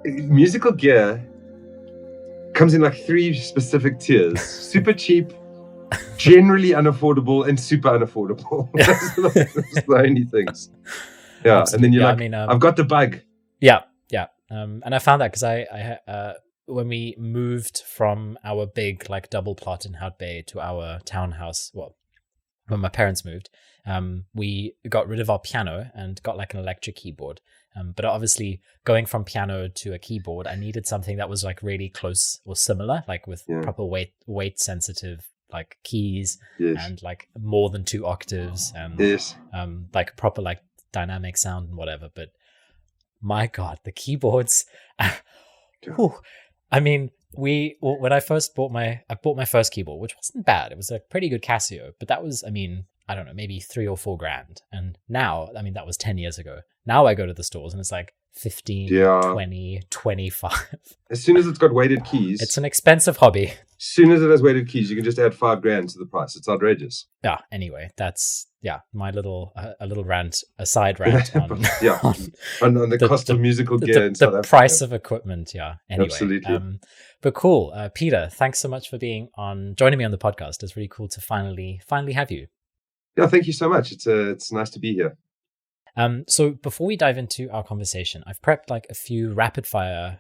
Musical gear comes in like 3 specific tiers: super cheap, generally unaffordable, and super unaffordable. Those are the only things. Yeah, absolutely. And then you're like, I've got the bug. Yeah. And I found that because I when we moved from our big like double plot in Hout Bay to our townhouse, well, when my parents moved, we got rid of our piano and got like an electric keyboard. But obviously going from piano to a keyboard, I needed something that was like really close or similar, like with proper weight sensitive like keys and like more than 2 octaves and like proper like dynamic sound and whatever. But my God, the keyboards. I mean, when I first bought my first keyboard, which wasn't bad. It was a pretty good Casio, but that was, I mean, I don't know, maybe 3 or 4 grand. And now, I mean, that was 10 years ago. Now I go to the stores and it's like 15, 20, 25. As soon as it's got weighted keys. It's an expensive hobby. As soon as it has weighted keys, you can just add 5 grand to the price. It's outrageous. Yeah, anyway, that's, my little, a little rant, a side rant on, on the cost of musical gear in South Africa. The price of equipment, yeah. Anyway, absolutely. But cool. Peter, thanks so much for joining me on the podcast. It's really cool to finally have you. Yeah, thank you so much. It's nice to be here. So before we dive into our conversation, I've prepped like a few rapid fire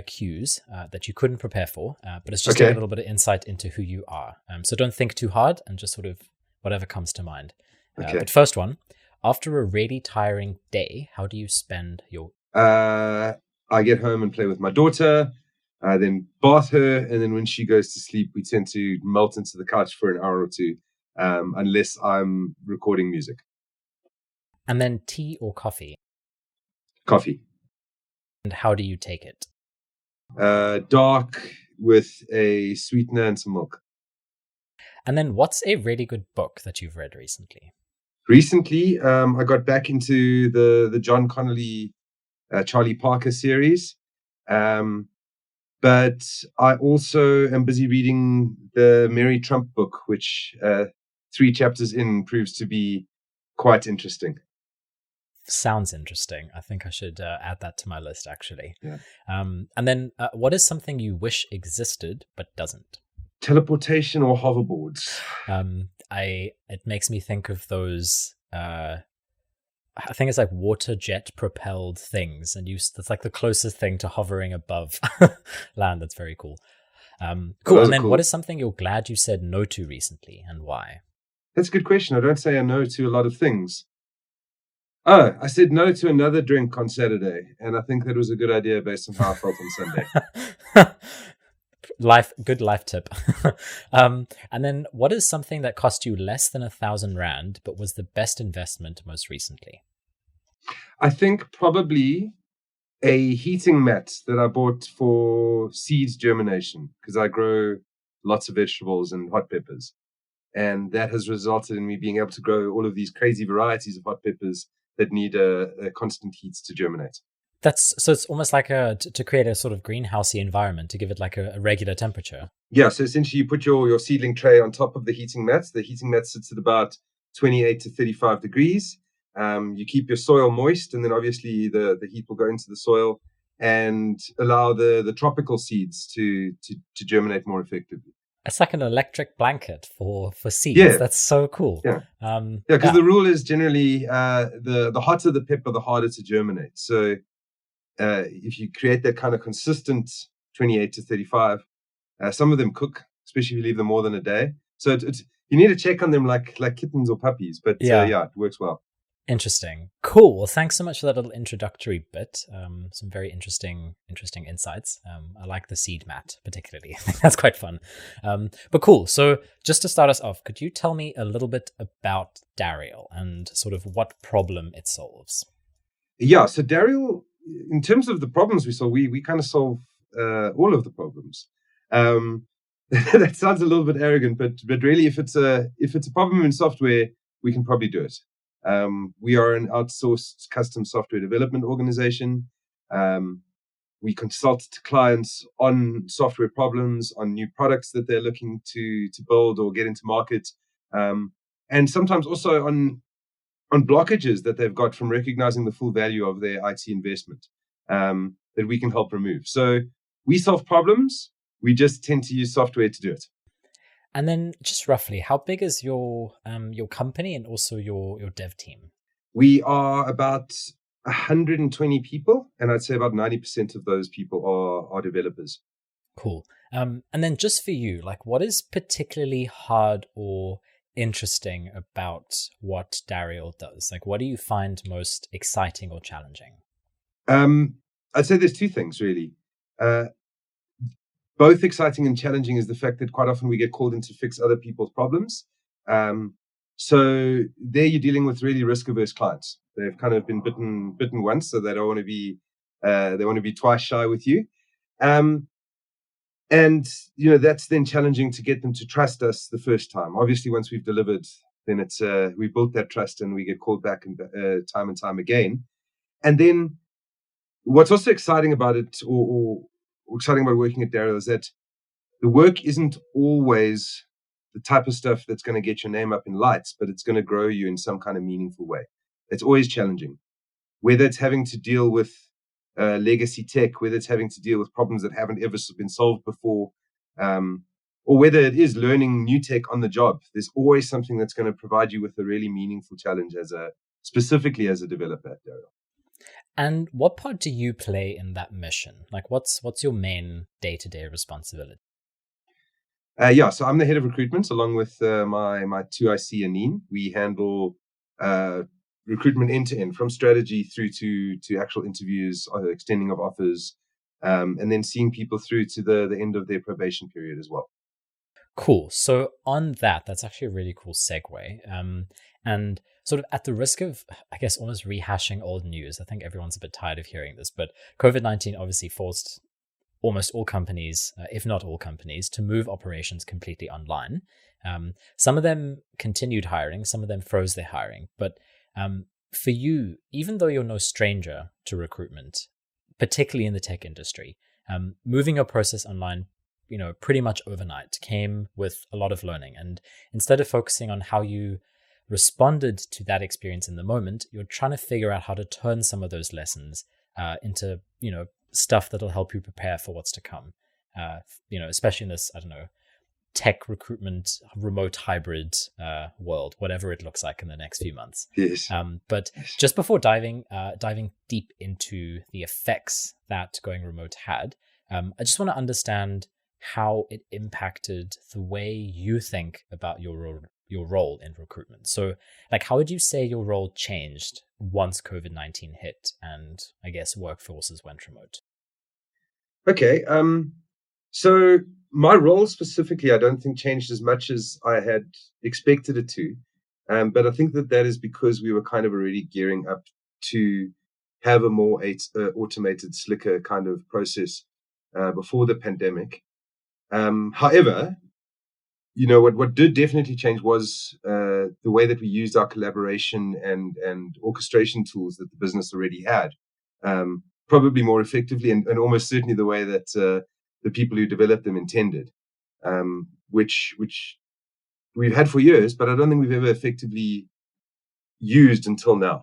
cues that you couldn't prepare for, but it's just a little bit of insight into who you are. So don't think too hard and just sort of whatever comes to mind. But first one, after a really tiring day, how do you spend your... I get home and play with my daughter, then bath her, and then when she goes to sleep, we tend to melt into the couch for an hour or two, unless I'm recording music. And then tea or coffee? Coffee. And how do you take it? Dark with a sweetener and some milk. And then what's a really good book that you've read recently? Recently, I got back into the John Connolly, Charlie Parker series. But I also am busy reading the Mary Trump book, which 3 chapters in proves to be quite interesting. Sounds interesting. I think I should add that to my list, actually. Yeah. And then what is something you wish existed but doesn't? Teleportation or hoverboards. It makes me think of those. I think it's like water jet propelled things, and that's like the closest thing to hovering above land. That's very cool. Cool. And then, what is something you're glad you said no to recently, and why? That's a good question. I don't say I no to a lot of things. Oh, I said no to another drink on Saturday, and I think that was a good idea based on how I felt on Sunday. Good life tip. And then what is something that cost you less than 1,000 Rand, but was the best investment most recently? I think probably a heating mat that I bought for seeds germination, because I grow lots of vegetables and hot peppers. And that has resulted in me being able to grow all of these crazy varieties of hot peppers that need a constant heat to germinate. So it's almost like to create a sort of greenhousey environment, to give it like a regular temperature. Yeah, so essentially you put your seedling tray on top of the heating mat. The heating mat sits at about 28 to 35 degrees. You keep your soil moist, and then obviously the heat will go into the soil and allow the tropical seeds to germinate more effectively. It's like an electric blanket for seeds. Yeah. That's so cool. Yeah, because the rule is generally the hotter the pepper, the harder to germinate. So if you create that kind of consistent 28 to 35, some of them cook, especially if you leave them more than a day. So you need to check on them like kittens or puppies. But it works well. Interesting. Cool. Well, thanks so much for that little introductory bit. Some very interesting insights. I like the seed mat particularly. I think that's quite fun. But cool. So just to start us off, could you tell me a little bit about Dariel and sort of what problem it solves? Yeah. So Dariel, in terms of the problems we solve, we kind of solve all of the problems. That sounds a little bit arrogant, but really, if it's a problem in software, we can probably do it. We are an outsourced custom software development organization. We consult clients on software problems, on new products that they're looking to build or get into market, and sometimes also on blockages that they've got from recognizing the full value of their IT investment. that we can help remove. So we solve problems. We just tend to use software to do it. And then just roughly, how big is your company and also your dev team? We are about 120 people, and I'd say about 90% of those people are developers. Cool. And then just for you, like, what is particularly hard or interesting about what Dariel does? Like, what do you find most exciting or challenging? I'd say there's two things, really. Both exciting and challenging is the fact that quite often we get called in to fix other people's problems. So there you're dealing with really risk-averse clients. They've kind of been bitten once, so they don't want to be they want to be twice shy with you. And that's then challenging to get them to trust us the first time. Obviously, once we've delivered, then it's we built that trust and we get called back time and time again. And then what's also exciting about it, or exciting about working at Dariel, is that the work isn't always the type of stuff that's going to get your name up in lights, but it's going to grow you in some kind of meaningful way. It's always challenging, whether it's having to deal with legacy tech, whether it's having to deal with problems that haven't ever been solved before, or whether it is learning new tech on the job. There's always something that's going to provide you with a really meaningful challenge specifically as a developer at Dariel. And what part do you play in that mission? Like, what's your main day-to-day responsibility? So I'm the head of recruitment, along with my two IC and Neen. We handle recruitment end to end, from strategy through to actual interviews, extending of offers, and then seeing people through to the end of their probation period as well. Cool. So on that's actually a really cool segue. And sort of at the risk of, I guess, almost rehashing old news, I think everyone's a bit tired of hearing this, but COVID-19 obviously forced almost all companies, if not all companies, to move operations completely online. Some of them continued hiring, some of them froze their hiring. But for you, even though you're no stranger to recruitment, particularly in the tech industry, moving your process online, pretty much overnight came with a lot of learning. And instead of focusing on how you responded to that experience in the moment, you're trying to figure out how to turn some of those lessons into, stuff that'll help you prepare for what's to come. Especially in this, tech recruitment, remote hybrid world, whatever it looks like in the next few months. Yes. But just before diving deep into the effects that going remote had, I just want to understand how it impacted the way you think about your role in recruitment. So, like, how would you say your role changed once COVID-19 hit and, I guess, workforces went remote? Okay. So my role specifically, I don't think changed as much as I had expected it to. But I think that is because we were kind of already gearing up to have a more automated, slicker kind of process before the pandemic. However, what did definitely change was the way that we used our collaboration and orchestration tools that the business already had, probably more effectively and almost certainly the way that the people who developed them intended, which we've had for years, but I don't think we've ever effectively used until now.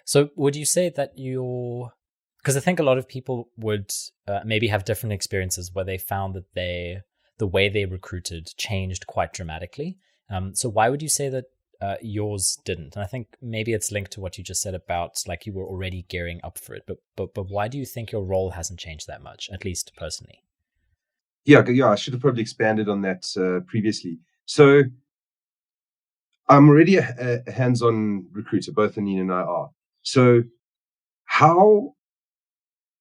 So would you say that because I think a lot of people would maybe have different experiences where they found that the way they recruited changed quite dramatically. So why would you say that yours didn't? And I think maybe it's linked to what you just said about, like, you were already gearing up for it. But why do you think your role hasn't changed that much, at least personally? Yeah, I should have probably expanded on that previously. So I'm already a hands-on recruiter, both Anine and I are. So how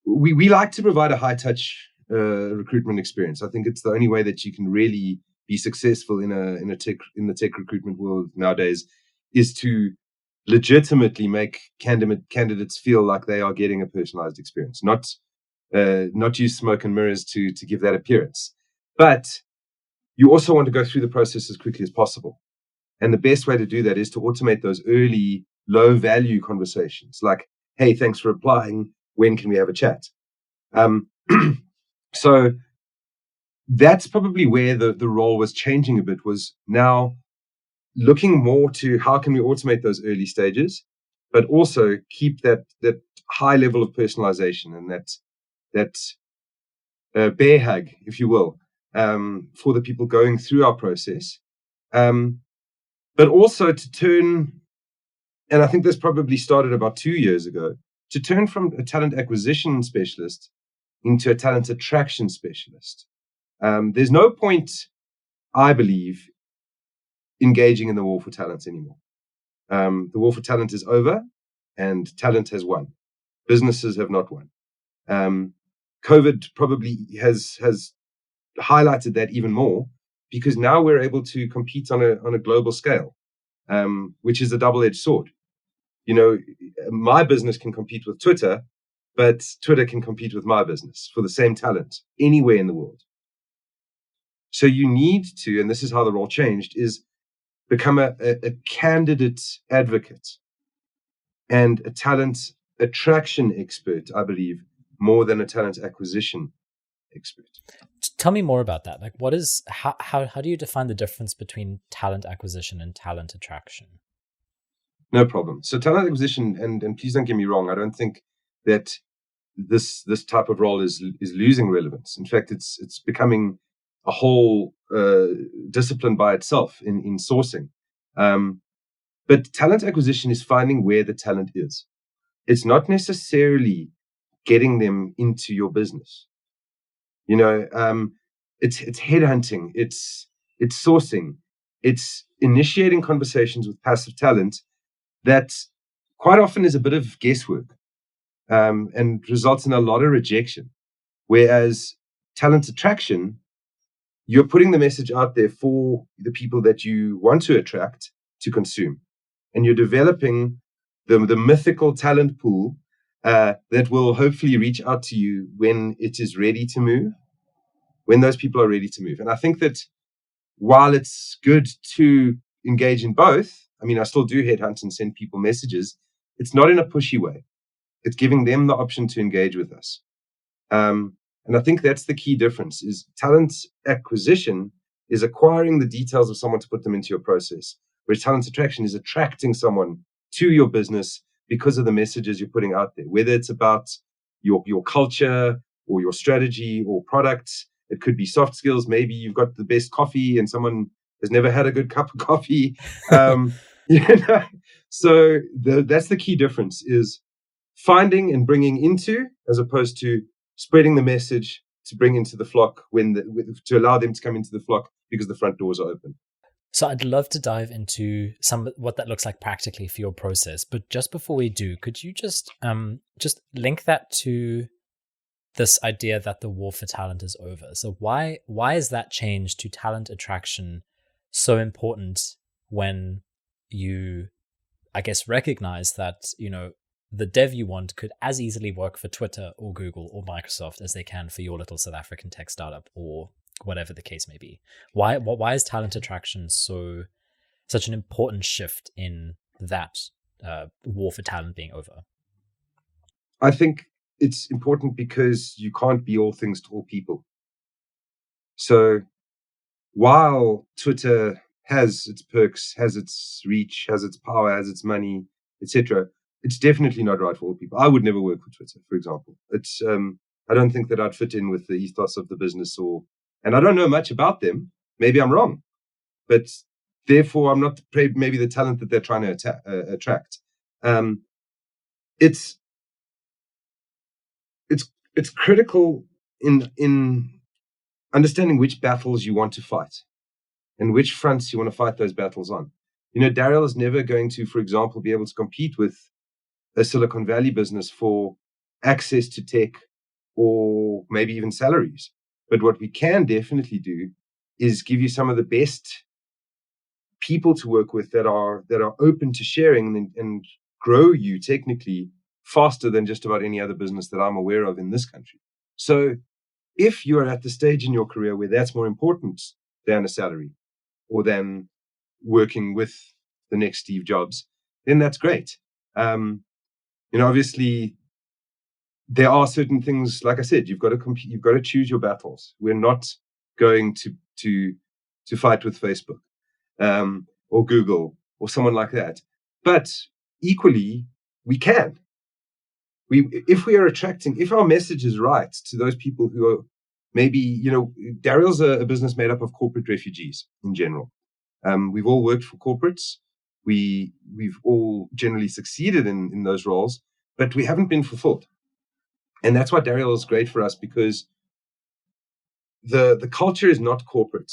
we like to provide a high-touch recruitment experience. I think it's the only way that you can really be successful in the tech recruitment world nowadays, is to legitimately make candidates feel like they are getting a personalized experience, not use smoke and mirrors to give that appearance. But you also want to go through the process as quickly as possible. And the best way to do that is to automate those early low value conversations, like, hey, thanks for applying. When can we have a chat? So that's probably where the role was changing a bit, was now looking more to how can we automate those early stages, but also keep that high level of personalization and that bear hug, if you will, for the people going through our process. But also to turn, and I think this probably started about 2 years ago, to turn from a talent acquisition specialist into a talent attraction specialist. There's no point, I believe, engaging in the war for talent anymore. The war for talent is over, and talent has won. Businesses have not won. COVID probably has highlighted that even more, because now we're able to compete on a global scale, which is a double-edged sword. You know, my business can compete with Twitter, but Twitter can compete with my business for the same talent anywhere in the world. So you need to, and this is how the role changed, is become a candidate advocate and a talent attraction expert, I believe, more than a talent acquisition expert. Tell me more about that. Like, what is, how do you define the difference between talent acquisition and talent attraction? No problem. So talent acquisition, and please don't get me wrong, I don't think that this type of role is losing relevance. In fact, it's becoming a whole discipline by itself in sourcing. But talent acquisition is finding where the talent is. It's not necessarily getting them into your business. You know, it's headhunting, it's sourcing, it's initiating conversations with passive talent that quite often is a bit of guesswork, and results in a lot of rejection. Whereas talent attraction, you're putting the message out there for the people that you want to attract to consume, and you're developing the mythical talent pool that will hopefully reach out to you when it is ready to move, when those people are ready to move. And I think that while it's good to engage in both, I mean, I still do headhunt and send people messages. It's not in a pushy way. It's giving them the option to engage with us. And I think that's the key difference, is talent acquisition is acquiring the details of someone to put them into your process, whereas talent attraction is attracting someone to your business because of the messages you're putting out there, whether it's about your culture or your strategy or products. It could be soft skills. Maybe you've got the best coffee and someone has never had a good cup of coffee. You know? So that's the key difference, is finding and bringing into, as opposed to spreading the message to bring into the flock to allow them to come into the flock because the front doors are open. So I'd love to dive into what that looks like practically for your process. But just before we do, could you just link that to this idea that the war for talent is over? So why is that change to talent attraction so important when you, I guess, recognize that, you know, the dev you want could as easily work for Twitter or Google or Microsoft as they can for your little South African tech startup or whatever the case may be? Why is talent attraction such an important shift in that war for talent being over? I think it's important because you can't be all things to all people. So while Twitter has its perks, has its reach, has its power, has its money, etc., it's definitely not right for all people. I would never work for Twitter, for example. It's I don't think that I'd fit in with the ethos of the business, and I don't know much about them. Maybe I'm wrong, but therefore I'm not maybe the talent that they're trying to attract. It's critical in understanding which battles you want to fight and which fronts you want to fight those battles on. You know, Dariel is never going to, for example, be able to compete with a Silicon Valley business for access to tech or maybe even salaries. But what we can definitely do is give you some of the best people to work with that are open to sharing and grow you technically faster than just about any other business that I'm aware of in this country. So if you're at the stage in your career where that's more important than a salary or than working with the next Steve Jobs, then that's great. You know, obviously, there are certain things, like I said, you've got to compete, you've got to choose your battles. We're not going to fight with Facebook or Google or someone like that. But equally, we can if our message is right to those people who are maybe, Dariel's a business made up of corporate refugees in general. We've all worked for corporates. We've all generally succeeded in those roles, but we haven't been fulfilled. And that's why Dariel is great for us, because the culture is not corporate,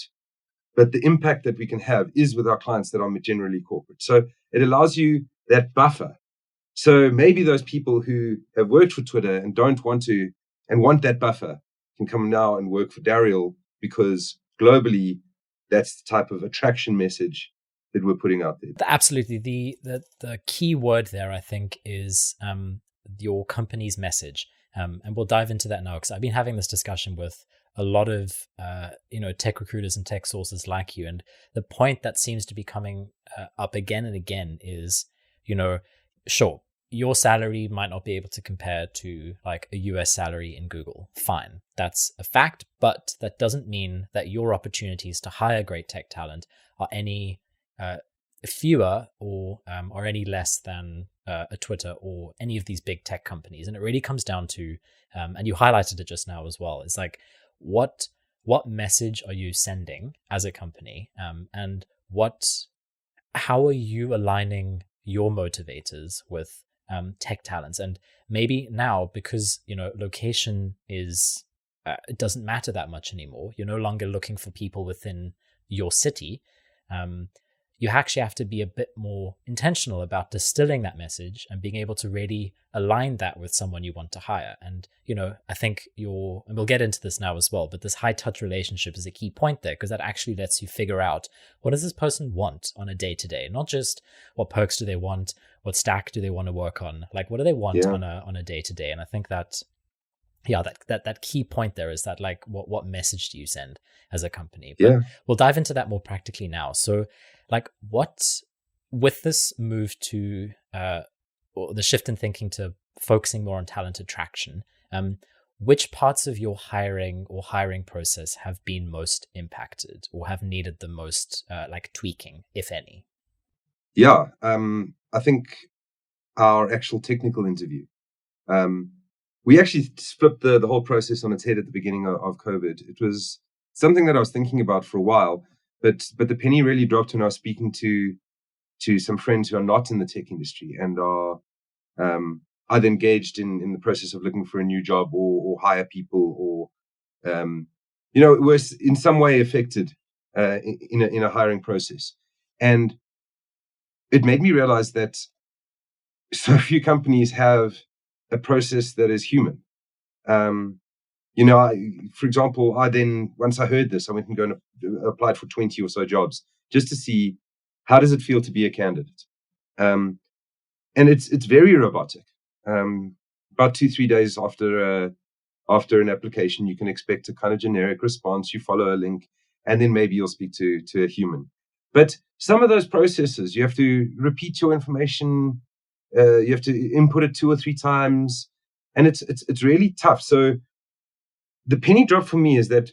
but the impact that we can have is with our clients that are generally corporate. So it allows you that buffer. So maybe those people who have worked for Twitter and don't want to and want that buffer can come now and work for Dariel, because globally, that's the type of attraction message that we're putting out there. Absolutely. The key word there, I think, is your company's message. And we'll dive into that now, because I've been having this discussion with a lot of tech recruiters and tech sources like you. And the point that seems to be coming up again and again is, sure, your salary might not be able to compare to like a US salary in Google. Fine. That's a fact, but that doesn't mean that your opportunities to hire great tech talent are any fewer or any less than a Twitter or any of these big tech companies. And it really comes down to, and you highlighted it just now as well, it's like, what message are you sending as a company? And how are you aligning your motivators with tech talents? And maybe now, because location is it doesn't matter that much anymore. You're no longer looking for people within your city. You actually have to be a bit more intentional about distilling that message and being able to really align that with someone you want to hire. And, I think and we'll get into this now as well, but this high touch relationship is a key point there, because that actually lets you figure out, what does this person want on a day to day? Not just what perks do they want, what stack do they want to work on? Like, what do they want on a day to day? And I think that key point there is that, like, what message do you send as a company? But we'll dive into that more practically now. So, like, with this move to or the shift in thinking to focusing more on talent attraction, which parts of your hiring process have been most impacted or have needed the most tweaking, if any? I think our actual technical interview. We actually flipped the whole process on its head at the beginning of COVID. It was something that I was thinking about for a while, but the penny really dropped when I was speaking to some friends who are not in the tech industry and are either engaged in the process of looking for a new job or hire people, or was in some way affected in a hiring process. And it made me realize that so few companies have a process that is human. For example, once I heard this, I went and go and applied for 20 or so jobs just to see, how does it feel to be a candidate? And it's very robotic. About 2-3 days after an application, you can expect a kind of generic response. You follow a link, and then maybe you'll speak to a human. But some of those processes, you have to repeat your information. You have to input it 2 or 3 times, and it's really tough. So the penny drop for me is that,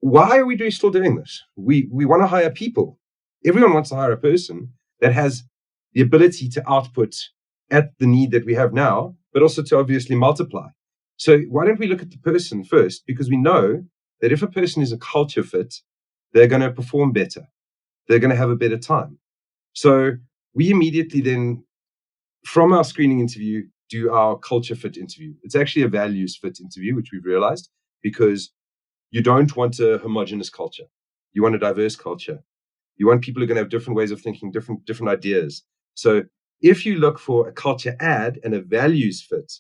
why are we still doing this? We want to hire people. Everyone wants to hire a person that has the ability to output at the need that we have now, but also to obviously multiply. So why don't we look at the person first? Because we know that if a person is a culture fit, they're going to perform better. They're going to have a better time. So we immediately then, from our screening interview, do our culture fit interview. It's actually a values fit interview, which we've realized, because you don't want a homogenous culture. You want a diverse culture. You want people who are going to have different ways of thinking, different ideas. So if you look for a culture add and a values fit,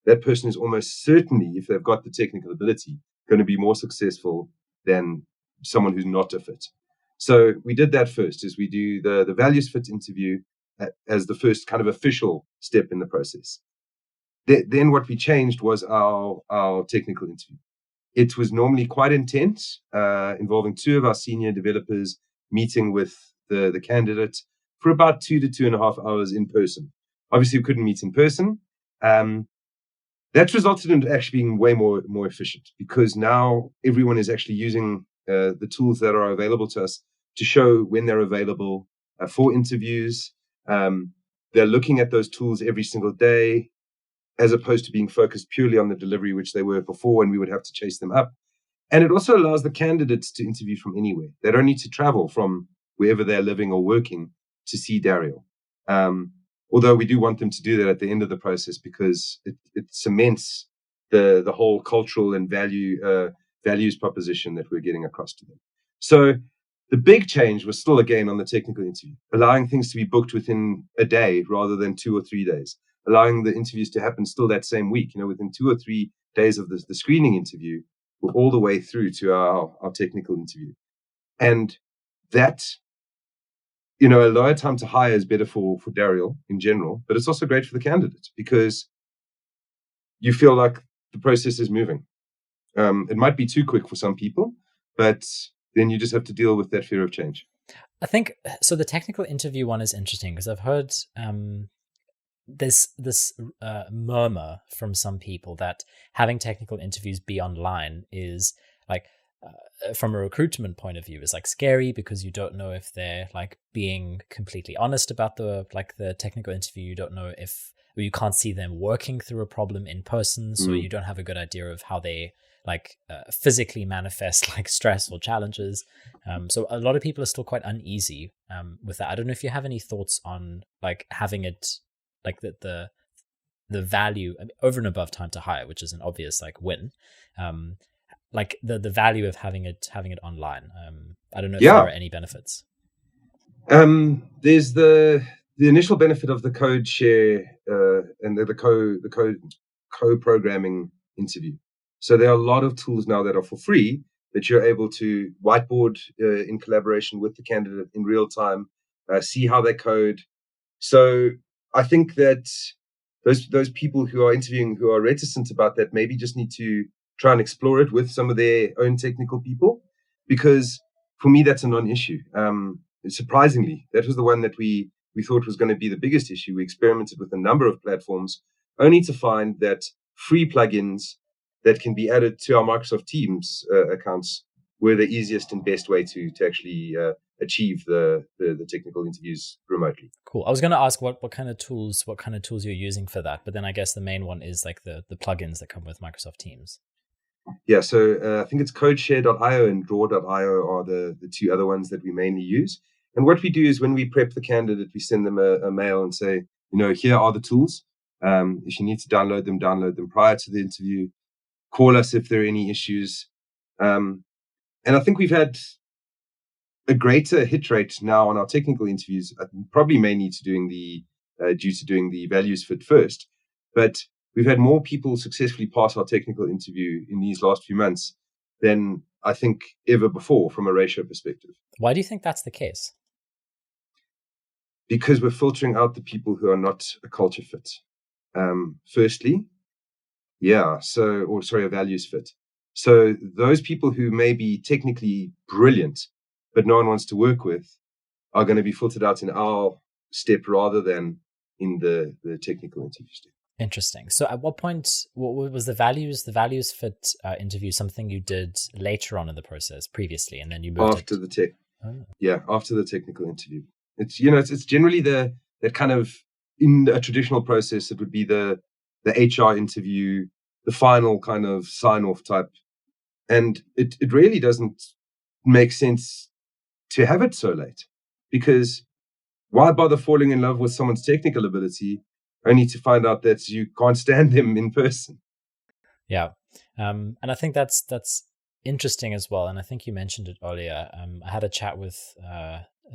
that person is almost certainly, if they've got the technical ability, going to be more successful than someone who's not a fit. So we did that first, is we do the values fit interview as the first kind of official step in the process. Then what we changed was our technical interview. It was normally quite intense, involving 2 of our senior developers meeting with the candidate for about 2 to 2.5 hours in person. Obviously, we couldn't meet in person. That resulted in actually being way more efficient, because now everyone is actually using the tools that are available to us to show when they're available for interviews. They're looking at those tools every single day. as opposed to being focused purely on the delivery, which they were before, and we would have to chase them up. And it also allows the candidates to interview from anywhere. They don't need to travel from wherever they're living or working to see Dariel. Although we do want them to do that at the end of the process, because it cements the whole cultural and values proposition that we're getting across to them. So the big change was still, again, on the technical interview, allowing things to be booked within a day rather than 2 or 3 days, allowing the interviews to happen still that same week, within 2 or 3 days of the screening interview, all the way through to our technical interview. And that, a lower time to hire is better for Dariel in general, but it's also great for the candidate because you feel like the process is moving. It might be too quick for some people, but then you just have to deal with that fear of change. I think, so the technical interview one is interesting because I've heard this murmur from some people that having technical interviews be online is like, from a recruitment point of view, is like scary because you don't know if they're like being completely honest about the technical interview. You don't know if, or you can't see them working through a problem in person, so you don't have a good idea of how they physically manifest like stress or challenges. So a lot of people are still quite uneasy with that. I don't know if you have any thoughts on like having it like the value, I mean, over and above time to hire, which is an obvious like win. Like the value of having it online. I don't know if there are any benefits. There's the initial benefit of the code share and the co-programming interview. So there are a lot of tools now that are for free that you're able to whiteboard in collaboration with the candidate in real time, see how they code. So I think that those people who are interviewing who are reticent about that maybe just need to try and explore it with some of their own technical people, because for me that's a non-issue. Surprisingly, that was the one that we thought was going to be the biggest issue. We experimented with a number of platforms, only to find that free plugins that can be added to our Microsoft Teams accounts were the easiest and best way to actually achieve the technical interviews remotely. Cool. I was going to ask what kind of tools you're using for that, but then I guess the main one is like the plugins that come with Microsoft Teams. Yeah, so I think it's CodeShare.io and Draw.io are the two other ones that we mainly use. And what we do is when we prep the candidate, we send them a mail and say, here are the tools. If you need to download them prior to the interview. Call us if there are any issues. And I think we've had a greater hit rate now on our technical interviews, probably mainly due to doing the values fit first. But we've had more people successfully pass our technical interview in these last few months than I think ever before from a ratio perspective. Why do you think that's the case? Because we're filtering out the people who are not a culture fit. Firstly, a values fit. So those people who may be technically brilliant, but no one wants to work with, are going to be filtered out in our step rather than in the technical interview step. Interesting. So at what point, what was the values fit interview something you did later on in the process previously, and then you moved after the technical interview? It's generally that kind of, in a traditional process, it would be the HR interview, the final kind of sign-off type. And it really doesn't make sense to have it so late, because why bother falling in love with someone's technical ability only to find out that you can't stand them in person? Yeah. And I think that's interesting as well. And I think you mentioned it earlier. I had a chat with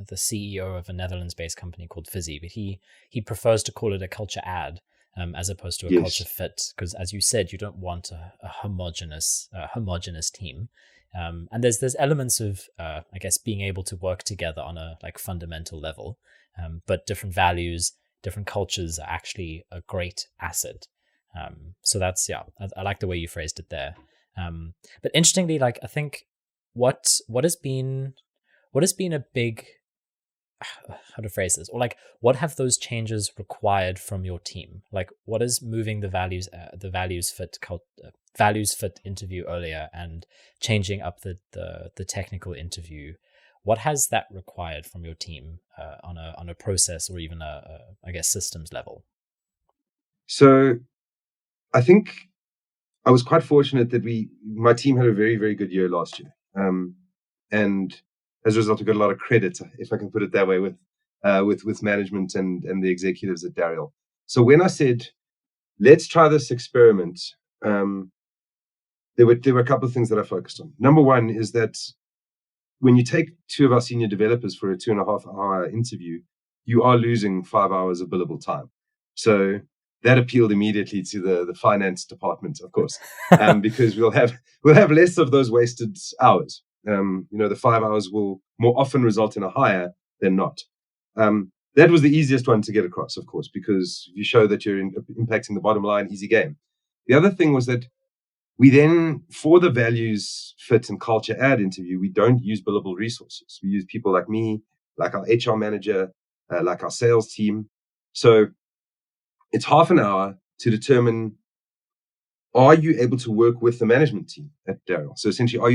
the CEO of a Netherlands-based company called Fizzy, but he prefers to call it a culture ad as opposed to a culture fit, because as you said, you don't want a homogenous team. And there's elements of I guess being able to work together on a like fundamental level, but different values, different cultures are actually a great asset. So that's I like the way you phrased it there. But interestingly, like I think what has been a big, how to phrase this, or like what have those changes required from your team? Like what is moving the values fit interview earlier and changing up the technical interview? What has that required from your team on a process or even I guess systems level? So I think I was quite fortunate that my team had a very, very good year last year. And as a result, we got a lot of credit, if I can put it that way, with management and the executives at Dariel. So when I said, let's try this experiment, there were a couple of things that I focused on. Number one is that when you take two of our senior developers for a 2.5-hour interview, you are losing 5 hours of billable time. So that appealed immediately to the finance department, of course, because we'll have less of those wasted hours. The 5 hours will more often result in a hire than not. That was the easiest one to get across, of course, because you show that you're impacting the bottom line, easy game. The other thing was that we then, for the values, fit, and culture ad interview, we don't use billable resources. We use people like me, like our HR manager, like our sales team. So it's half an hour to determine, are you able to work with the management team at Dariel? So essentially, are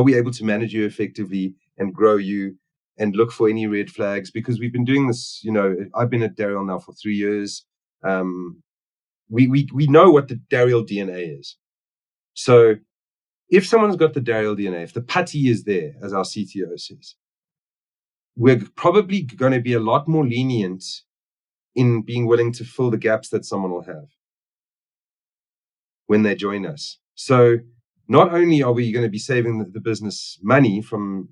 we able to manage you effectively and grow you and look for any red flags? Because we've been doing this, I've been at Dariel now for 3 years. We know what the Dariel DNA is. So if someone's got the Dariel DNA, if the putty is there, as our CTO says, we're probably going to be a lot more lenient in being willing to fill the gaps that someone will have when they join us. So not only are we going to be saving the business money from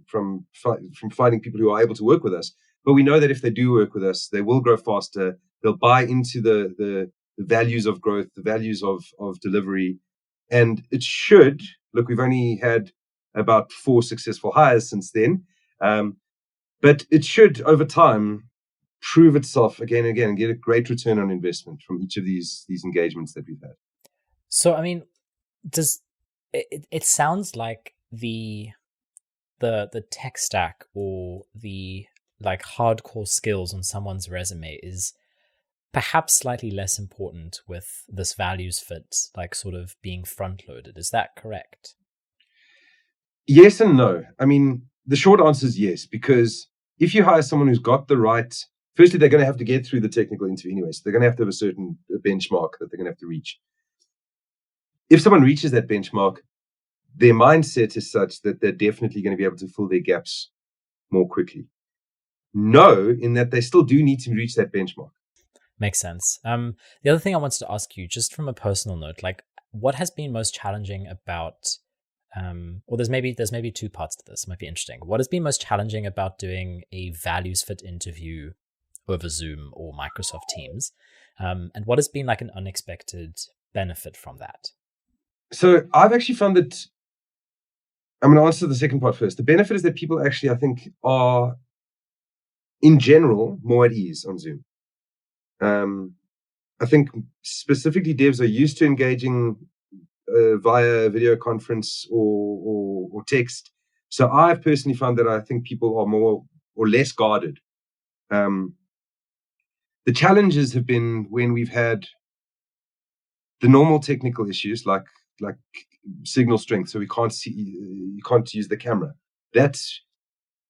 finding people who are able to work with us, but we know that if they do work with us, they will grow faster. They'll buy into the values of growth, the values of delivery. And it should, look, we've only had about 4 successful hires since then. But it should, over time, prove itself again and again and get a great return on investment from each of these engagements that we've had. So, I mean, does it sounds like the tech stack or the like hardcore skills on someone's resume is perhaps slightly less important with this values fit, like sort of being front loaded. Is that correct? Yes and no. I mean, the short answer is yes, because if you hire someone who's got the right, firstly, they're going to have to get through the technical interview anyway. So they're going to have a certain benchmark that they're going to have to reach. If someone reaches that benchmark, their mindset is such that they're definitely going to be able to fill their gaps more quickly. No, in that they still do need to reach that benchmark. Makes sense. The other thing I wanted to ask you, just from a personal note, like what has been most challenging about, or there's maybe 2 parts to this, might be interesting. What has been most challenging about doing a values fit interview over Zoom or Microsoft Teams? And what has been like an unexpected benefit from that? So I've actually found that, I'm going to answer the second part first. The benefit is that people actually, I think, are in general more at ease on Zoom. I think specifically devs are used to engaging via video conference or text. So I've personally found that I think people are more or less guarded. The challenges have been when we've had the normal technical issues like signal strength, so you can't use the camera. That's,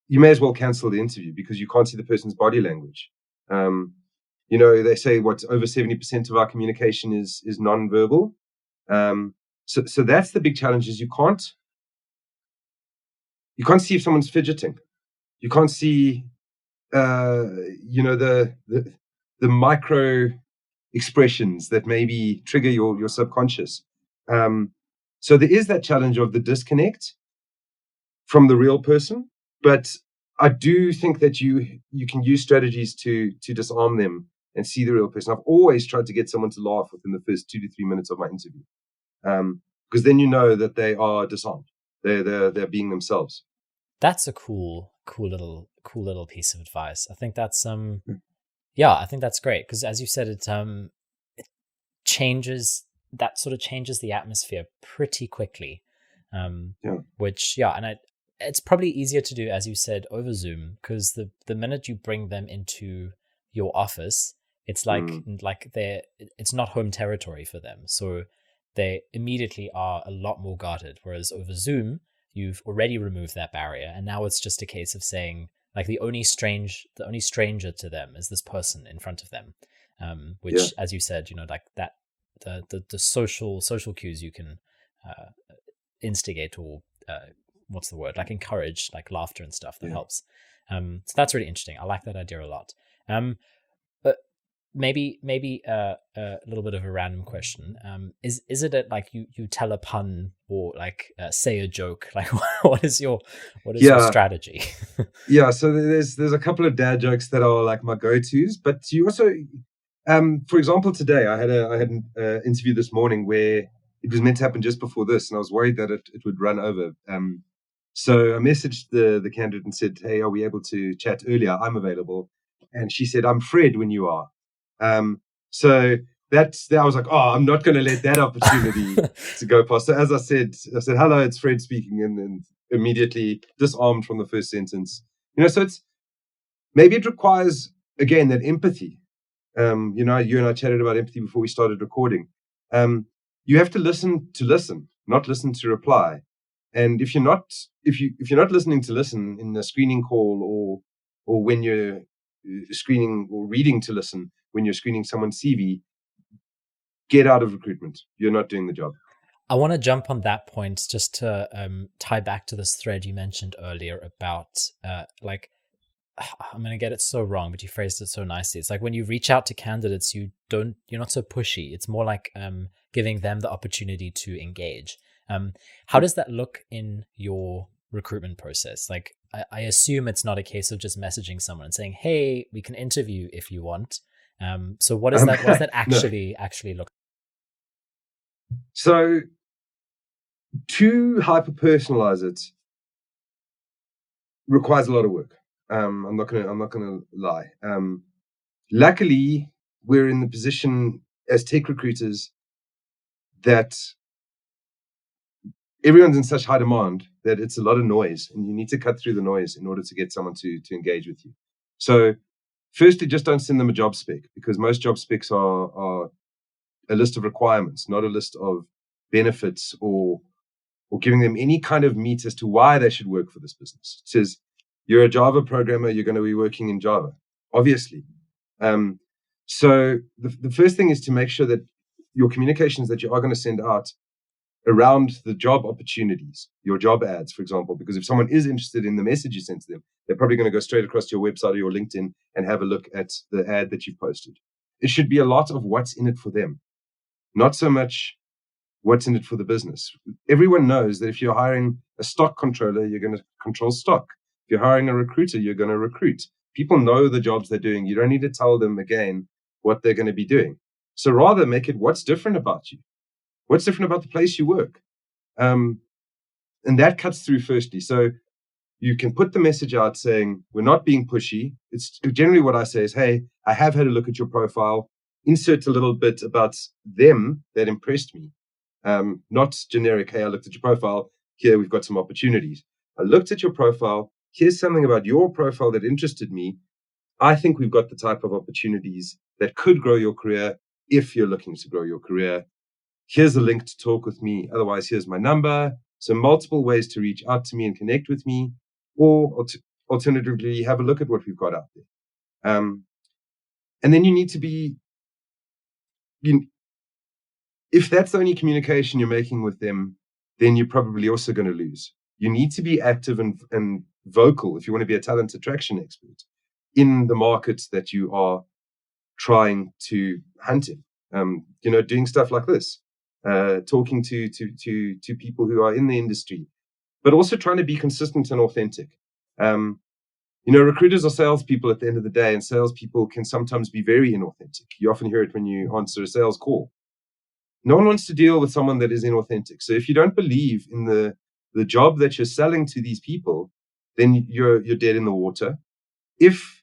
you may as well cancel the interview because you can't see the person's body language. They say what over 70% of our communication is non-verbal. So that's the big challenge, is you can't see if someone's fidgeting. You can't see the micro expressions that maybe trigger your subconscious. So there is that challenge of the disconnect from the real person, but I do think that you can use strategies to disarm them and see the real person. I've always tried to get someone to laugh within the first 2 to 3 minutes of my interview, because then you know that they are disarmed. They're being themselves. That's a cool little piece of advice. I think that's I think that's great, because as you said, it changes the atmosphere pretty quickly. It's probably easier to do, as you said, over Zoom, because the minute you bring them into your office, it's like it's not home territory for them. So they immediately are a lot more guarded. Whereas over Zoom, you've already removed that barrier, and now it's just a case of saying, like, the only stranger to them is this person in front of them, which, as you said, like the social cues you can instigate or what's the word, like encourage, like laughter and stuff that helps. So that's really interesting. I like that idea a lot. But maybe a little bit of a random question. Is it like you tell a pun or like say a joke? Like what is your strategy? Yeah, so there's a couple of dad jokes that are like my go-tos, but you also, for example, today I had an interview this morning where it was meant to happen just before this, and I was worried that it would run over. So I messaged the candidate and said, "Hey, are we able to chat earlier? I'm available." And she said, "I'm Fred when you are." So I was like, "Oh, I'm not going to let that opportunity to go past." So as I said, "Hello, it's Fred speaking," and immediately disarmed from the first sentence. So maybe it requires, again, that empathy. You and I chatted about empathy before we started recording. You have to listen, not listen to reply. And if you're not listening to listen in a screening call or when you're screening or reading to listen when you're screening someone's CV, get out of recruitment. You're not doing the job. I want to jump on that point just to tie back to this thread you mentioned earlier about like, I'm going to get it so wrong, but you phrased it so nicely. It's like when you reach out to candidates, you're not so pushy. It's more like giving them the opportunity to engage. How does that look in your recruitment process? Like, I assume it's not a case of just messaging someone and saying, "Hey, we can interview if you want." So what is that? What does that actually look? So to hyper-personalize it requires a lot of work. I'm not gonna lie. Luckily, we're in the position as tech recruiters that everyone's in such high demand that it's a lot of noise, and you need to cut through the noise in order to get someone to engage with you. So, firstly, just don't send them a job spec, because most job specs are a list of requirements, not a list of benefits or giving them any kind of meat as to why they should work for this business. It says, you're a Java programmer, you're going to be working in Java, obviously. So the first thing is to make sure that your communications that you are going to send out around the job opportunities, your job ads, for example, because if someone is interested in the message you sent to them, they're probably going to go straight across to your website or your LinkedIn and have a look at the ad that you've posted. It should be a lot of what's in it for them, not so much what's in it for the business. Everyone knows that if you're hiring a stock controller, you're going to control stock. If you're hiring a recruiter, you're going to recruit. People know the jobs they're doing. You don't need to tell them again what they're going to be doing. So rather make it what's different about you. What's different about the place you work? And that cuts through firstly. So you can put the message out saying, we're not being pushy. It's generally what I say is, hey, I have had a look at your profile. Insert a little bit about them that impressed me. Not generic, hey, I looked at your profile. Here, we've got some opportunities. I looked at your profile. Here's something about your profile that interested me. I think we've got the type of opportunities that could grow your career if you're looking to grow your career. Here's a link to talk with me. Otherwise, here's my number. So multiple ways to reach out to me and connect with me, or alternatively, have a look at what we've got out there. And then you need to be, if that's the only communication you're making with them, then you're probably also going to lose. You need to be active and vocal if you want to be a talent attraction expert in the markets that you are trying to hunt in. Doing stuff like this, talking to people who are in the industry, but also trying to be consistent and authentic. Recruiters are salespeople at the end of the day, and salespeople can sometimes be very inauthentic. You often hear it when you answer a sales call. No one wants to deal with someone that is inauthentic. So if you don't believe in the job that you're selling to these people, then you're dead in the water. If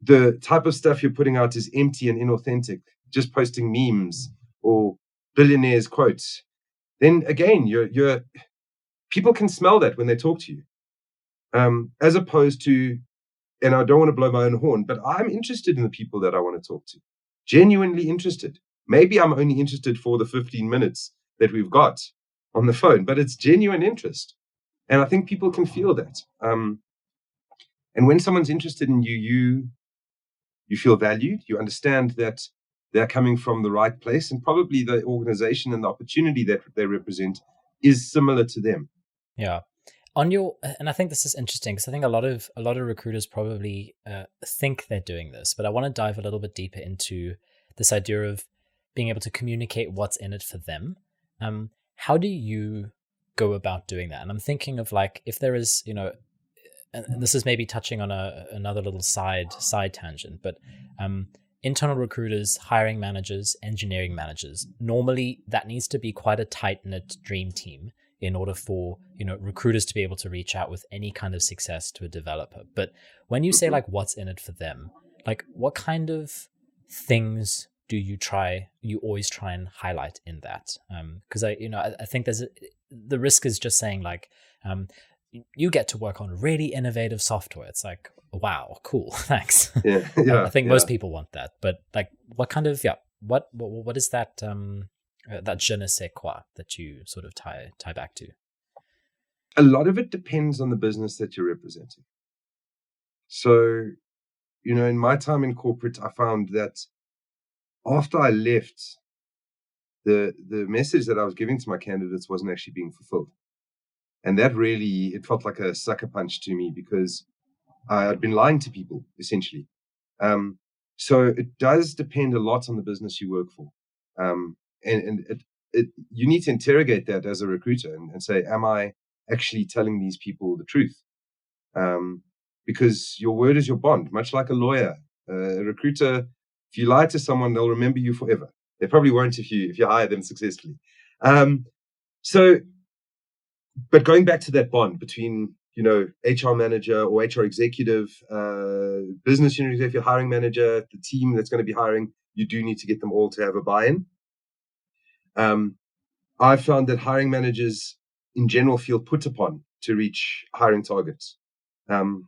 the type of stuff you're putting out is empty and inauthentic, just posting memes or billionaires' quotes, then again, you're people can smell that when they talk to you. As opposed to, and I don't want to blow my own horn, but I'm interested in the people that I want to talk to. Genuinely interested. Maybe I'm only interested for the 15 minutes that we've got on the phone, but it's genuine interest. And I think people can feel that. And when someone's interested in you, you feel valued. You understand that they're coming from the right place, and probably the organization and the opportunity that they represent is similar to them. Yeah. And I think this is interesting because I think a lot of recruiters probably think they're doing this, but I want to dive a little bit deeper into this idea of being able to communicate what's in it for them. How do you go about doing that? And I'm thinking of like, if there is, and this is maybe touching on another little side tangent, but internal recruiters, hiring managers, engineering managers, normally that needs to be quite a tight-knit dream team in order for, recruiters to be able to reach out with any kind of success to a developer. But when you say like what's in it for them, like what kind of things do you always try and highlight in that? Because I think the risk is just saying like, you get to work on really innovative software. It's like, wow, cool, thanks. Yeah, I think most people want that, but like, what kind of what is that that je ne sais quoi that you sort of tie back to? A lot of it depends on the business that you're representing. So, in my time in corporate, I found that after I left, the message that I was giving to my candidates wasn't actually being fulfilled. And that really, it felt like a sucker punch to me because I had been lying to people, essentially. So it does depend a lot on the business you work for. And you need to interrogate that as a recruiter and say, am I actually telling these people the truth? Because your word is your bond, much like a lawyer. A recruiter, if you lie to someone, they'll remember you forever. They probably won't if you hire them successfully. But going back to that bond between, HR manager or HR executive, business unit executive, hiring manager, the team that's going to be hiring, you do need to get them all to have a buy-in. I found that hiring managers in general feel put upon to reach hiring targets. And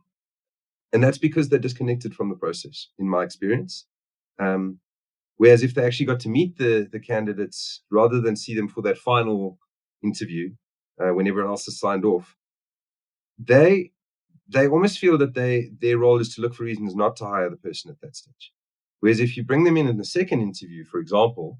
that's because they're disconnected from the process, in my experience. Whereas if they actually got to meet the candidates rather than see them for that final interview, when everyone else has signed off, they almost feel that their role is to look for reasons not to hire the person at that stage. Whereas if you bring them in the second interview, for example,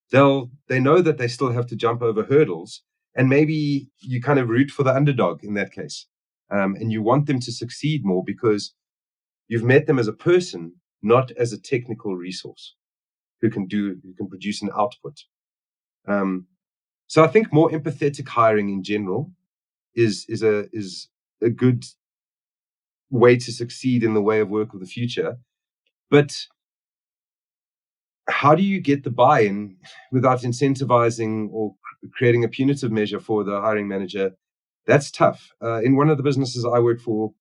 they know that they still have to jump over hurdles, and maybe you kind of root for the underdog in that case, and you want them to succeed more because you've met them as a person, not as a technical resource who can produce an output. So I think more empathetic hiring in general is a good way to succeed in the way of work of the future. But how do you get the buy-in without incentivizing or creating a punitive measure for the hiring manager? That's tough. In one of the businesses I worked for,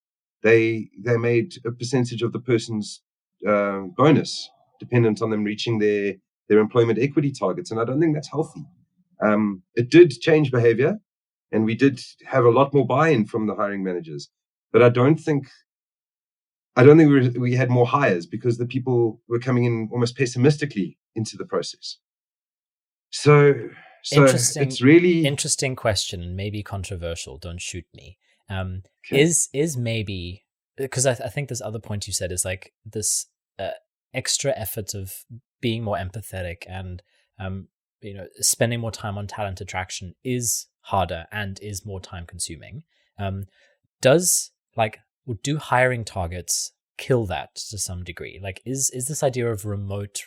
they made a percentage of the person's bonus dependent on them reaching their employment equity targets, and I don't think that's healthy. It did change behavior, and we did have a lot more buy-in from the hiring managers, but I don't think we had more hires because the people were coming in almost pessimistically into the process. So it's really interesting question, and maybe controversial. Don't shoot me. Okay. Is maybe because I think this other point you said is like this extra effort of being more empathetic and spending more time on talent attraction is harder and is more time consuming. Do hiring targets kill that to some degree? Like, is this idea of remote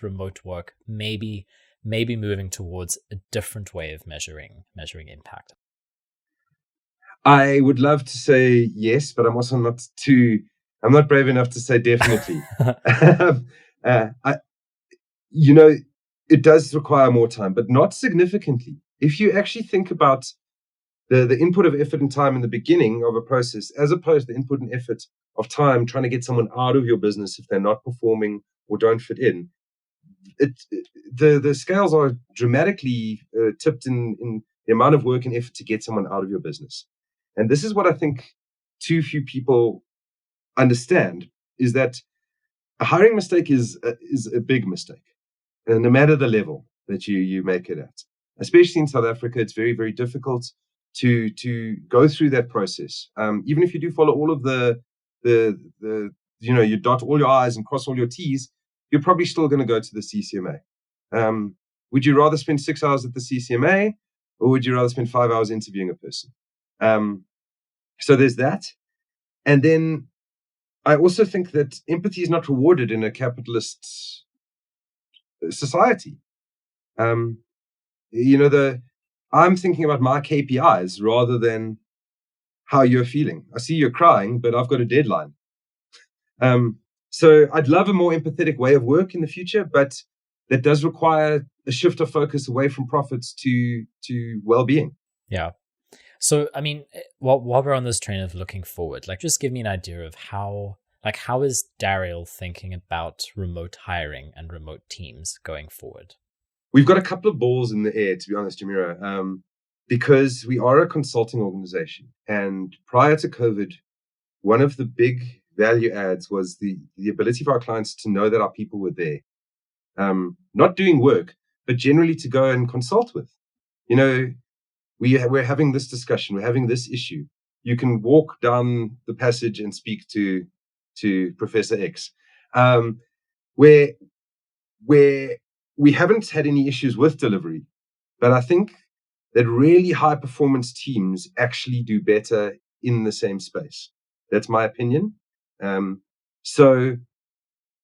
work maybe moving towards a different way of measuring impact? I would love to say yes, but I'm also I'm not brave enough to say definitely. It does require more time, but not significantly. If you actually think about the input of effort and time in the beginning of a process, as opposed to the input and effort of time trying to get someone out of your business if they're not performing or don't fit in, the scales are dramatically tipped in the amount of work and effort to get someone out of your business. And this is what I think too few people understand, is that a hiring mistake is a big mistake, no matter the level that you make it at. Especially in South Africa, it's very, very difficult to go through that process. Even if you do follow all of you dot all your I's and cross all your T's, you're probably still going to go to the CCMA. Would you rather spend 6 hours at the CCMA, or would you rather spend 5 hours interviewing a person? So there's that. And then I also think that empathy is not rewarded in a capitalist society. I'm thinking about my KPIs rather than how you're feeling. I see you're crying, but I've got a deadline. So I'd love a more empathetic way of work in the future, but that does require a shift of focus away from profits to well-being. Yeah. So, I mean, while we're on this train of looking forward, like, just give me an idea of how is Dariel thinking about remote hiring and remote teams going forward? We've got a couple of balls in the air, to be honest, Jamira, because we are a consulting organization. And prior to COVID, one of the big value adds was the ability for our clients to know that our people were there, not doing work, but generally to go and consult with. We're having this discussion, we're having this issue. You can walk down the passage and speak to Professor X, where we haven't had any issues with delivery, but I think that really high performance teams actually do better in the same space. That's my opinion. So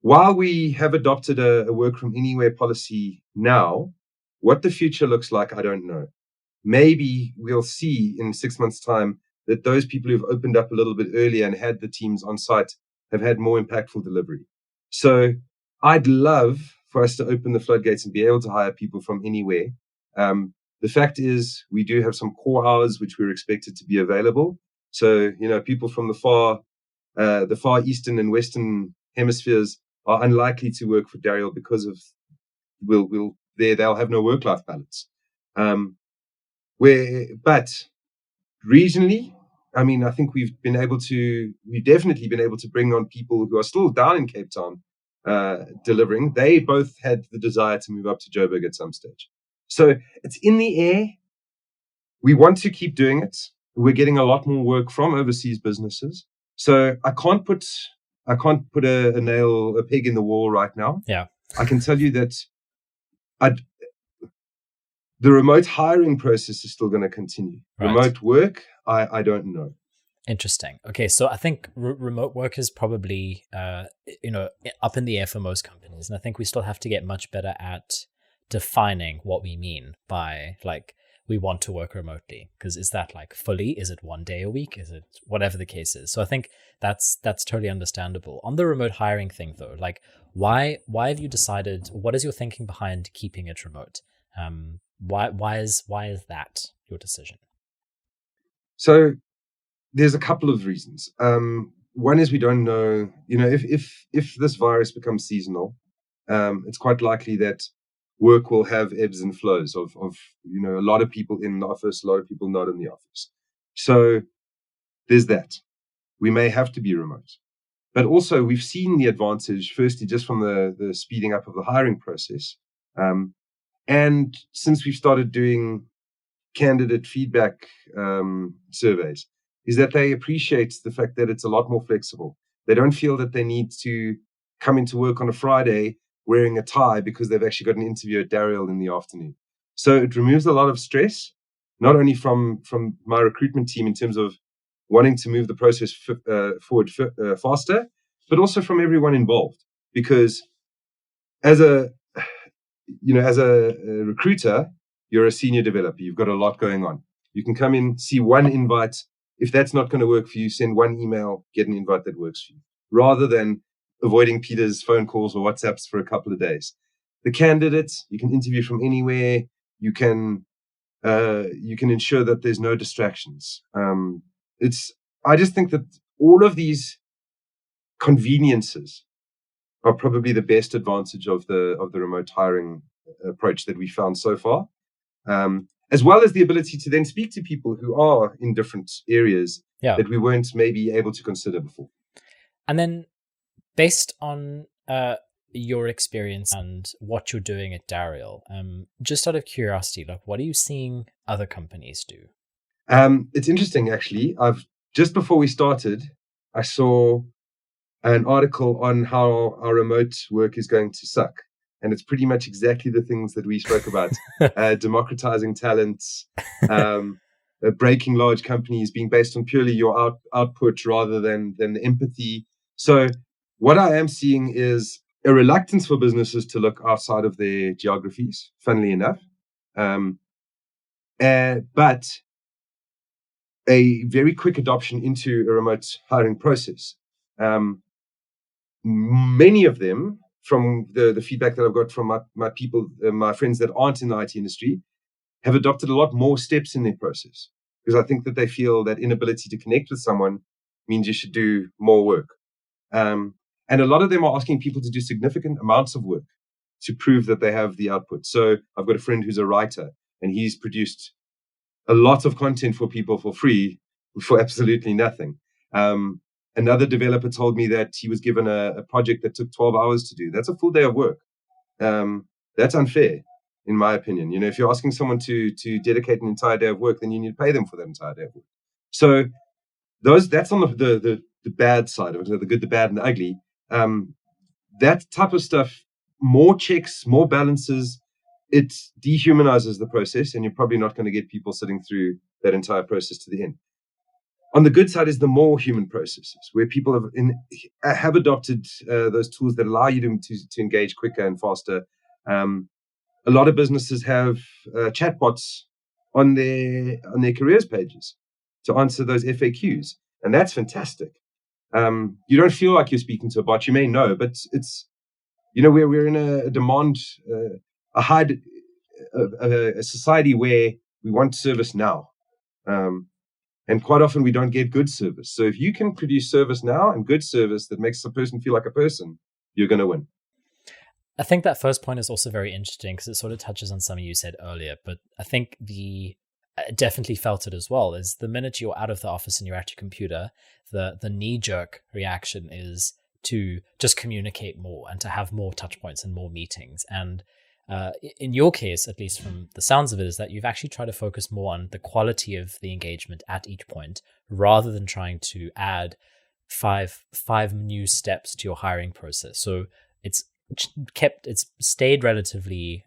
while we have adopted a work from anywhere policy now, what the future looks like, I don't know. Maybe we'll see in 6 months' time that those people who've opened up a little bit earlier and had the teams on site have had more impactful delivery. So I'd love for us to open the floodgates and be able to hire people from anywhere. The fact is, we do have some core hours which we're expected to be available. So, people from the far eastern and western hemispheres are unlikely to work for Dariel because of they'll have no work-life balance. But regionally, I mean, I think we've definitely been able to bring on people who are still down in Cape Town delivering. They both had the desire to move up to Joburg at some stage. So it's in the air. We want to keep doing it. We're getting a lot more work from overseas businesses. So I can't put a peg in the wall right now. Yeah. I can tell you that the remote hiring process is still going to continue. Right. Remote work, I don't know. Interesting. Okay, so I think remote work is probably up in the air for most companies, and I think we still have to get much better at defining what we mean by, like, we want to work remotely. Because is that like fully? Is it 1 day a week? Is it whatever the case is? So I think that's totally understandable. On the remote hiring thing, though, like, why have you decided? What is your thinking behind keeping it remote? Why is that your decision? So there's a couple of reasons. One is we don't know, if this virus becomes seasonal, it's quite likely that work will have ebbs and flows of a lot of people in the office, a lot of people not in the office. So there's that. We may have to be remote. But also we've seen the advantage, firstly, just from the speeding up of the hiring process. And since we've started doing candidate feedback surveys, is that they appreciate the fact that it's a lot more flexible. They don't feel that they need to come into work on a Friday wearing a tie because they've actually got an interview at Dariel in the afternoon. So it removes a lot of stress, not only from my recruitment team in terms of wanting to move the process forward faster, but also from everyone involved. Because as a recruiter, you're a senior developer. You've got a lot going on. You can come in, see one invite. If that's not going to work for you, send one email, get an invite that works for you, rather than avoiding Peter's phone calls or WhatsApps for a couple of days. The candidates, you can interview from anywhere. You can ensure that there's no distractions. I just think that all of these conveniences are probably the best advantage of the remote hiring approach that we found so far, as well as the ability to then speak to people who are in different areas that we weren't maybe able to consider before. And then, based on your experience and what you're doing at Dariel, just out of curiosity, like, what are you seeing other companies do? It's interesting, actually. Just before we started, I saw an article on how our remote work is going to suck. And it's pretty much exactly the things that we spoke about, democratizing talents, breaking large companies, being based on purely your output rather than empathy. So what I am seeing is a reluctance for businesses to look outside of their geographies, funnily enough. But a very quick adoption into a remote hiring process. Many of them, from the feedback that I've got from my people, my friends that aren't in the IT industry, have adopted a lot more steps in their process, because I think that they feel that inability to connect with someone means you should do more work. And a lot of them are asking people to do significant amounts of work to prove that they have the output. So I've got a friend who's a writer, and he's produced a lot of content for people for free for absolutely nothing. Another developer told me that he was given a project that took 12 hours to do. That's a full day of work. That's unfair, in my opinion. If you're asking someone to dedicate an entire day of work, then you need to pay them for that entire day of work. So that's on the bad side of it, the good, the bad, and the ugly. That type of stuff, more checks, more balances, it dehumanizes the process, and you're probably not going to get people sitting through that entire process to the end. On the good side is the more human processes, where people have adopted those tools that allow you to engage quicker and faster. A lot of businesses have chatbots on their careers pages to answer those FAQs, and that's fantastic. You don't feel like you're speaking to a bot. You may know, but it's we're in a demand, a society where we want service now. And quite often we don't get good service. So if you can produce service now and good service that makes a person feel like a person, you're going to win. I think that first point is also very interesting because it sort of touches on something you said earlier. But I think I definitely felt it as well, is the minute you're out of the office and you're at your computer, the knee-jerk reaction is to just communicate more and to have more touch points and more meetings. And in your case, at least from the sounds of it, is that you've actually tried to focus more on the quality of the engagement at each point, rather than trying to add five new steps to your hiring process. So it's stayed relatively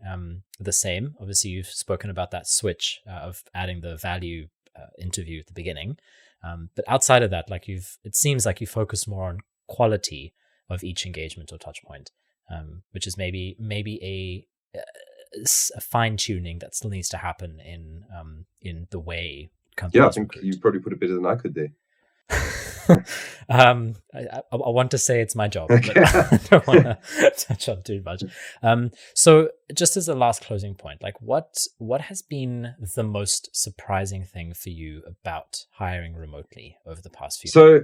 the same. Obviously, you've spoken about that switch of adding the value interview at the beginning, but outside of that, it seems like you focus more on quality of each engagement or touch point, which is maybe a fine tuning that still needs to happen in the way companies. Yeah, I think you probably put it better than I could there. I want to say it's my job, okay. But I don't want to touch on too much. So just as a last closing point, what has been the most surprising thing for you about hiring remotely over the past few months? So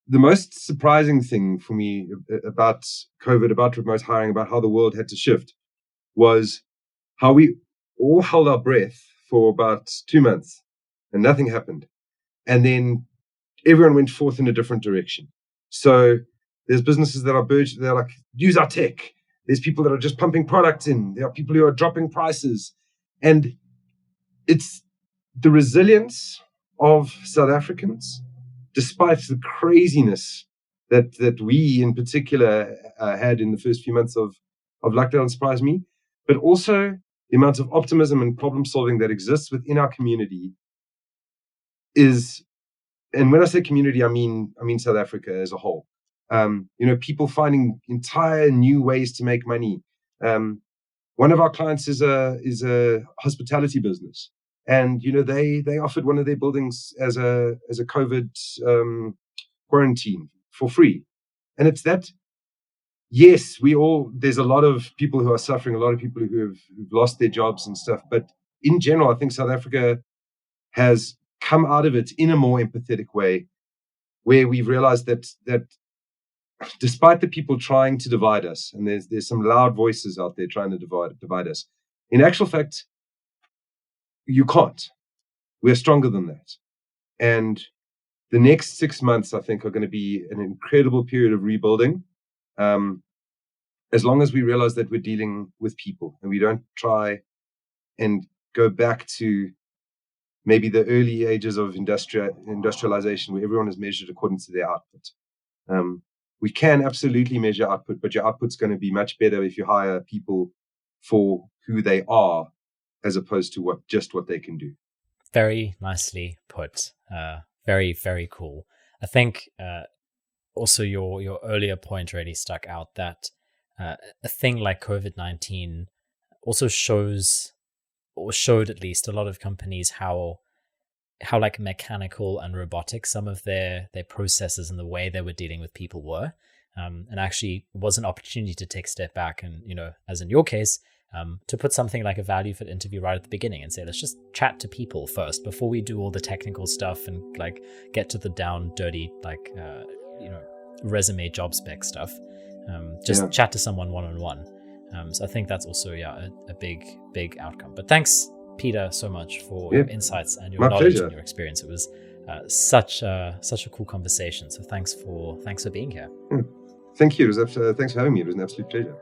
the most surprising thing for me about COVID, about remote hiring, about how the world had to shift, was how we all held our breath for about 2 months and nothing happened. And then everyone went forth in a different direction. So there's businesses that they're like, use our tech. There's people that are just pumping products in. There are people who are dropping prices. And it's the resilience of South Africans, despite the craziness that we in particular had in the first few months of lockdown, surprised me, but also the amount of optimism and problem solving that exists within our community is, and when I say community, I mean South Africa as a whole. People finding entire new ways to make money. One of our clients is a hospitality business, and they offered one of their buildings as a COVID quarantine for free, and it's that. Yes, there's a lot of people who are suffering, a lot of people who've lost their jobs and stuff, but in general, I think South Africa has come out of it in a more empathetic way, where we've realized that despite the people trying to divide us, and there's some loud voices out there trying to divide us, in actual fact, you can't. We're stronger than that. And the next 6 months, I think, are going to be an incredible period of rebuilding. As long as we realize that we're dealing with people and we don't try and go back to maybe the early ages of industrialization, where everyone is measured according to their output. we can absolutely measure output, but your output's going to be much better if you hire people for who they are, as opposed to what they can do. Very nicely put. Very, very cool. I think also your earlier point really stuck out, that a thing like COVID-19 also showed at least a lot of companies how like mechanical and robotic some of their processes and the way they were dealing with people were. And actually was an opportunity to take a step back and, as in your case, to put something like a value fit interview right at the beginning and say, let's just chat to people first before we do all the technical stuff and like get to the down dirty, like, resume job spec stuff. Just chat to someone one-on-one. So I think that's also, a big outcome. But thanks, Peter, so much for your insights and your knowledge and your experience. It was such a cool conversation. So thanks for being here. Thank you. Thanks for having me. It was an absolute pleasure.